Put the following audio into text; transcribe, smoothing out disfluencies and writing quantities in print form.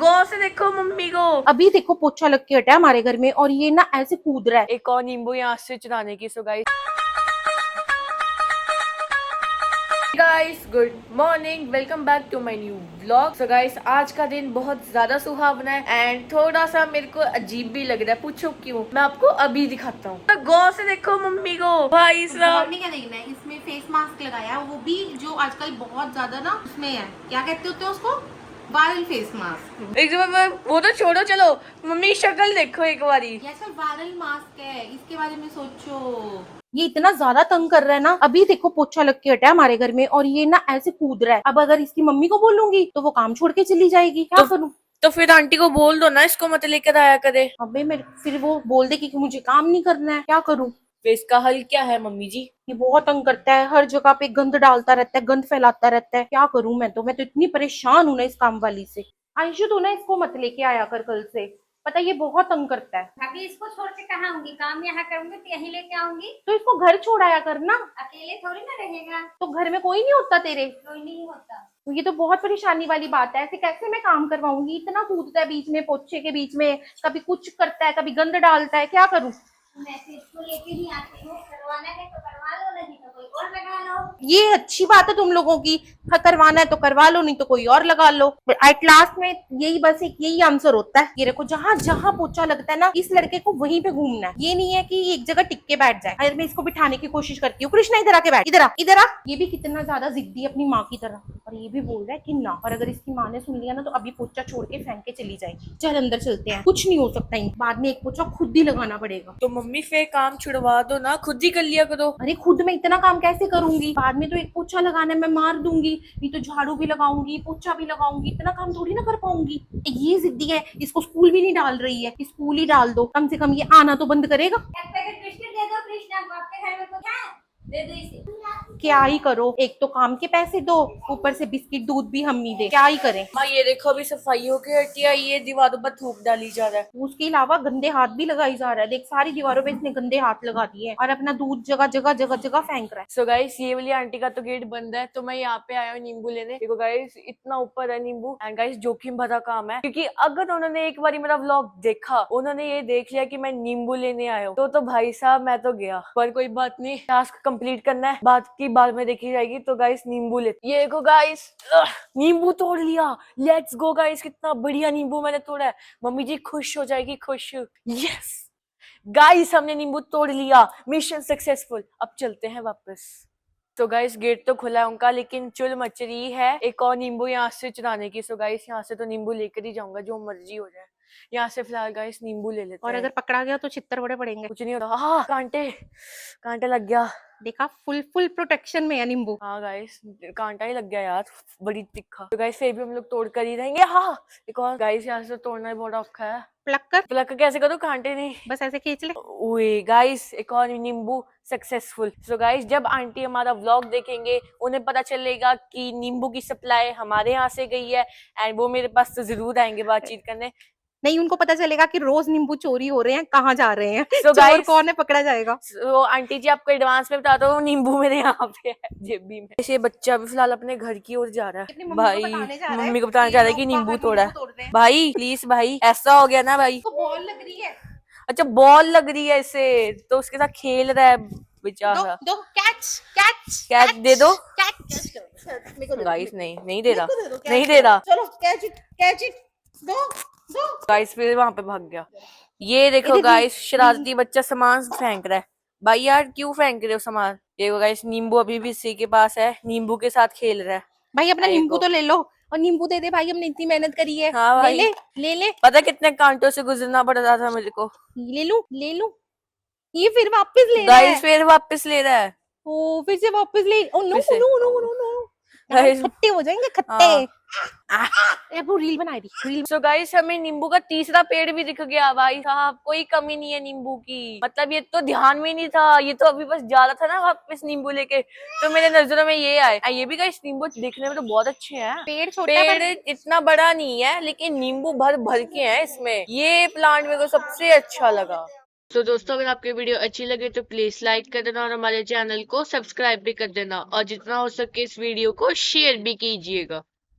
गौर से देखो मम्मी को। अभी देखो पोछा लग के हटा है हमारे घर में और ये ना ऐसे कूद रहा है। एक और नींबू यहाँ से चुराने की। So guys good morning, welcome back to my new vlog. So guys आज का दिन बहुत ज्यादा सुहावना है एंड थोड़ा सा मेरे को अजीब भी लग रहा है। पूछो क्यों, मैं आपको अभी दिखाता हूँ। तो गौर से देखो मम्मी को। भाई साहब क्या देखना है, इसमें फेस मास्क लगाया, वो भी जो आजकल बहुत ज्यादा ना उसमें है, क्या कहते होते हैं उसको, वायरल फेस मास्क। एक वो तो छोड़ो, चलो मम्मी शक्ल देखो एक बारी। ये आजकल वायरल मास्क है, इसके बारे में सोचो। ये इतना ज्यादा तंग कर रहा है ना। अभी देखो पोछा लग के हटा है हमारे घर में और ये ना ऐसे कूद रहा है। अब अगर इसकी मम्मी को बोलूंगी तो वो काम छोड़ के चली जाएगी, क्या करूं? तो फिर आंटी को बोल दो ना इसको मत लेकर आया करे। अबे मेरे फिर वो बोल देगी कि मुझे काम नहीं करना है, क्या करूं? तो इसका हल क्या है मम्मी जी? ये बहुत तंग करता है, हर जगह पे गंद डालता रहता है, गंद फैलाता रहता है। क्या करूं मैं तो इतनी परेशान हूं ना इस काम वाली से। आयशु तो ना इसको मत लेके आया कर कल से, पता ये बहुत तंग करता है। अभी इसको छोड़ के कहाँ आऊंगी, काम यहाँ करूंगी तो यहीं लेके आऊंगी। तो इसको घर छोड़ आया कर ना। अकेले थोड़ी ना रहेगा। तो घर में कोई नहीं होता तेरे? कोई नहीं होता। तो ये तो बहुत परेशानी वाली बात है, ऐसे कैसे मैं काम करवाऊंगी? इतना कूदता है बीच में, पोछे के बीच में, कभी कुछ करता है, कभी गंद डालता है, क्या करूं? मैं तो इसको लेके ही आती हूँ, करवाना है तो करवा लो, नहीं तो कोई और लगा लो। ये अच्छी बात है तुम लोगों की, करवाना है तो करवा लो, नहीं तो कोई और लगा लो। एट लास्ट में यही बस एक यही आंसर होता है। ये देखो जहाँ जहाँ पोछा लगता है ना, इस लड़के को वहीं पे घूमना है। ये नहीं है कि एक जगह टिक के बैठ जाए। अगर मैं इसको बिठाने की कोशिश करती हूँ, कृष्णा इधर आके बैठ, इधर आ इधर आ। ये भी कितना ज्यादा जिद्दी अपनी माँ की तरह, और ये भी बोल रहा है कि ना, और अगर इसकी माँ ने सुन लिया ना तो अभी पोछा छोड़ के फेंक के चली जाएगी। चल अंदर चलते हैं, कुछ नहीं हो सकता, बाद में एक पोछा खुद ही लगाना पड़ेगा। तो मम्मी फिर काम छुड़वा दो ना, खुद ही कर लिया करो। अरे खुद में इतना काम कैसे करूंगी? बाद में तो एक पोछा लगाना है, मैं मार दूंगी। नहीं तो झाड़ू भी लगाऊंगी, पोछा भी लगाऊंगी, इतना काम थोड़ी ना कर पाऊंगी। ये जिद्दी है, इसको स्कूल भी नहीं डाल रही है। स्कूल ही डाल दो, कम से कम ये आना तो बंद करेगा। एक पैकेट बिस्किट दे दो कृष्णा को, आपके घर में कुछ है? दे दो इसे। क्या ही करो, एक तो काम के पैसे दो, ऊपर से बिस्किट दूध भी हम ही दे, क्या ही करें? माँ ये देखो अभी सफाई होके हटी है, ये दीवारों पर थूक डाली जा रहा है। उसके अलावा गंदे हाथ भी लगाई जा रहा है। देख सारी दीवारों पे इसने गंदे हाथ लगा दिए हैं और अपना दूध जगह जगह जगह जगह फेंक रहा है। सो गाइस ये वाली आंटी का तो गेट बंद है, तो मैं यहाँ पे आया हूँ नींबू लेने। देखो गाइस इतना ऊपर है नींबू, एंड गाइस जोखिम भरा काम है, क्योंकि अगर उन्होंने एक बार मेरा व्लॉग देखा, उन्होंने ये देख लिया कि मैं नींबू लेने आया हूँ, तो भाई साहब मैं तो गया। पर कोई बात नहीं, टास्क कंप्लीट करना है, बात की बाद में देखी जाएगी। तो गाइस नींबू लेते, ये देखो गाइस नींबू तोड़ लिया। लेट्स गो गाइस, कितना बढ़िया नींबू मैंने तोड़ा है। मम्मी जी खुश हो जाएगी, खुश। यस गाइस हमने नींबू तोड़ लिया, मिशन सक्सेसफुल। अब चलते हैं वापस। तो गाइस गेट तो खुला है उनका, लेकिन चुल मच रही है एक और नींबू यहाँ से चुराने की। सो गाइस यहाँ से तो नींबू लेकर ही जाऊंगा, जो मर्जी हो जाए। यहाँ से फिलहाल गाइस नींबू ले लेते और हैं। अगर पकड़ा गया तो छित्तर बड़े पड़ेंगे। कुछ नहीं होता। हाँ कांटे, कांटे लग गया। देखा, फुल प्रोटेक्शन में है नींबू। हाँ गाइस कांटा ही लग गया यार, बड़ी तिखा। तो गाइस फिर भी हम लोग तोड़ कर ही रहेंगे। हाँ एक और गाइस यहाँ से तोड़ना बहुत औखा है। प्लक कैसे करूँ, कांटे नहीं, बस ऐसे खींच ले। ओए गाइस एक और नींबू सक्सेसफुल। सो गाइस जब आंटी हमारा व्लॉग देखेंगे, उन्हें पता चलेगा कि नींबू की सप्लाई हमारे यहाँ से गई है, एंड वो मेरे पास तो जरूर आएंगे बातचीत करने। नहीं, उनको पता चलेगा कि रोज नींबू चोरी हो रहे हैं, कहाँ जा रहे हैं। So चोर guys, कौन है, पकड़ा जाएगा। तो आंटी जी आपको एडवांस में बता दो, नींबू मेरे यहाँ पे है जेबी में। ये बच्चा भी फिलहाल अपने घर की ओर जा रहा है। भाई मम्मी को बताने जा रहा है कि नींबू तोड़ा है। भाई प्लीज भाई, ऐसा हो गया ना भाई। बॉल लग रही है। अच्छा बॉल लग रही है इसे, तो उसके साथ खेल रहा है बेचारा। दो कैच कैच कैच दे दो। कैच गाइस नहीं दे रहा, नहीं दे रहा। चलो कैच इट दो। गाइस फिर वहां पे भाग गया। ये देखो गाइस शरारती बच्चा सामान फेंक रहा है। भाई यार क्यों फेंक रहे हो सामान? देखो गाइस नींबू अभी भी इसी के पास है, नींबू के साथ खेल रहा है। भाई अपना नींबू तो ले लो, और नींबू दे दे भाई, हमने इतनी मेहनत करी है। हाँ भाई ले पता कितने कांटों से गुजरना पड़ रहा था मुझे को। ले लूं। ये फिर वापस ले रहा है। गाइस फिर वापस ले रहा है। ओ फिर से वापस ले। ओ नो नो Guys, खट्टे हो जाएंगे, खट्टे। वो रील बना रही। सो गाइस हमें नींबू का तीसरा पेड़ भी दिख गया। भाई साहब कोई कमी नहीं है नींबू की, मतलब ये तो ध्यान में नहीं था, ये तो अभी बस जा रहा था ना वापस नींबू लेके, तो मेरे नजरों में ये आए। ये भी गाइस नींबू देखने में तो बहुत अच्छे हैं। पेड़ इतना बड़ा नहीं है, लेकिन नींबू भर भर के हैं इसमें। ये प्लांट मेरे को सबसे अच्छा लगा। तो दोस्तों अगर आपकी वीडियो अच्छी लगे तो प्लीज लाइक कर देना और हमारे चैनल को सब्सक्राइब भी कर देना, और जितना हो सके इस वीडियो को शेयर भी कीजिएगा।